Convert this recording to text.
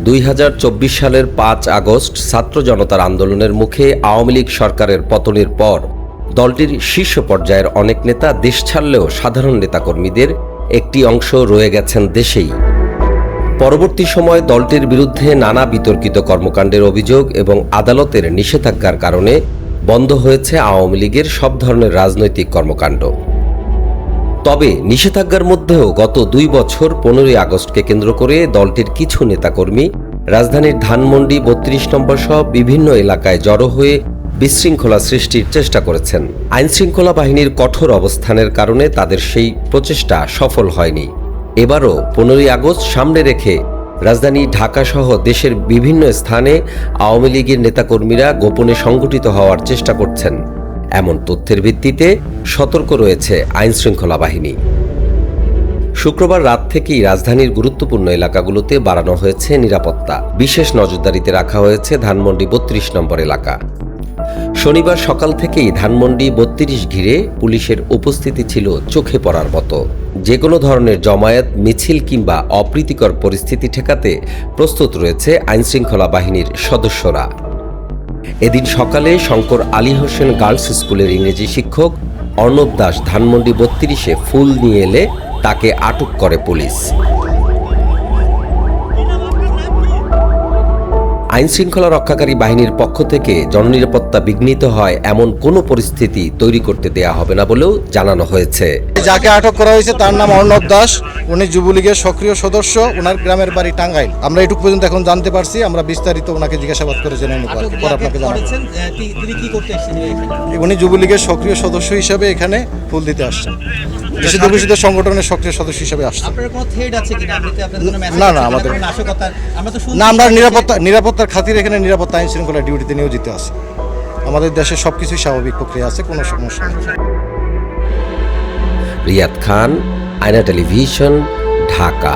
2024 সালের 5 আগস্ট ছাত্র জনতার আন্দোলনের মুখে আওয়ামী লীগ সরকারের পতনের পর দলটির শীর্ষ পর্যায়ের অনেক নেতা দেশ ছাড়লেও সাধারণ নেতাকর্মীদের একটি অংশ রয়ে গেছেন দেশেই। পরবর্তী সময়ে দলটির বিরুদ্ধে নানা বিতর্কিত কর্মকাণ্ডের অভিযোগ এবং আদালতের নিষেধাজ্ঞার কারণে বন্ধ হয়েছে আওয়ামী লীগের সব ধরনের রাজনৈতিক কর্মকাণ্ড। তবে নিষেধাজ্ঞার মধ্যেও গত 2 বছর 15ই আগস্টকে কেন্দ্র করে দলটির কিছু নেতাকর্মী রাজধানীর ধানমন্ডি 32 নম্বর সহ বিভিন্ন এলাকায় জড়ো হয়ে বিশৃঙ্খলা সৃষ্টির চেষ্টা করেছেন। আইনশৃঙ্খলা বাহিনীর কঠোর অবস্থানের কারণে তাদের সেই প্রচেষ্টা সফল হয়নি। এবারও 15ই আগস্ট সামনে রেখে রাজধানী ঢাকাসহ দেশের বিভিন্ন স্থানে আওয়ামী লীগের নেতাকর্মীরা গোপনে সংগঠিত হওয়ার চেষ্টা করছেন, এমন তথ্যের ভিত্তিতে সতর্ক রয়েছে আইনশৃঙ্খলা বাহিনী। শুক্রবার রাত থেকেই রাজধানীর গুরুত্বপূর্ণ এলাকাগুলোতে বাড়ানো হয়েছে নিরাপত্তা। বিশেষ নজরদারিতে রাখা হয়েছে ধানমন্ডি 32 নম্বর এলাকা। শনিবার সকাল থেকেই ধানমন্ডি 32 ঘিরে পুলিশের উপস্থিতি ছিল চোখে পড়ার মতো। যে কোনো ধরনের জমায়েত, মিছিল কিংবা অপ্রীতিকর পরিস্থিতি ঠেকাতে প্রস্তুত রয়েছে আইনশৃঙ্খলা বাহিনীর সদস্যরা। এদিন সকালে শঙ্কর আলী হোসেন গার্লস স্কুলের ইংরেজি শিক্ষক অর্ণব দাস ধানমন্ডি 32-এ ফুল নিয়ে এলে তাকে আটক করে পুলিশ। আইনশৃঙ্খলা রক্ষাকারী বাহিনীর পক্ষ থেকে জননিরাপত্তা বিঘ্নিত হয় এমন কোনো পরিস্থিতি তৈরি করতে দেয়া হবে না বলেও জানানো হয়েছে। যাকে আটক করা হয়েছে তার নাম অর্ণব দাস। উনি যুবলীগের সক্রিয় সদস্য। ওনার গ্রামের বাড়ি টাঙ্গাইল। আমরা এটুকু পর্যন্ত এখন জানতে পারছি। আমরা বিস্তারিত ওনাকে জিজ্ঞাসাবাদ করে জেনে নেব। আপনাকে জানাবো উনি যুবলীগের সক্রিয় সদস্য হিসেবে এখানে ফুল দিতে আসছেন। নিষিদ্ধ ঘোষিত সংগঠনের সক্রিয় সদস্য হিসেবে আসছেন। না, আমাদের না, আমরা নিরাপত্তার খাতিরে এখানে নিরাপত্তা আইন শৃঙ্খলা ডিউটিতে নিয়োজিত আছি। আমাদের দেশে সবকিছুই স্বাভাবিক প্রক্রিয়া আছে, কোনো সমস্যা নেই। রিয়াদ খান, আয়না টেলিভিশন, ঢাকা।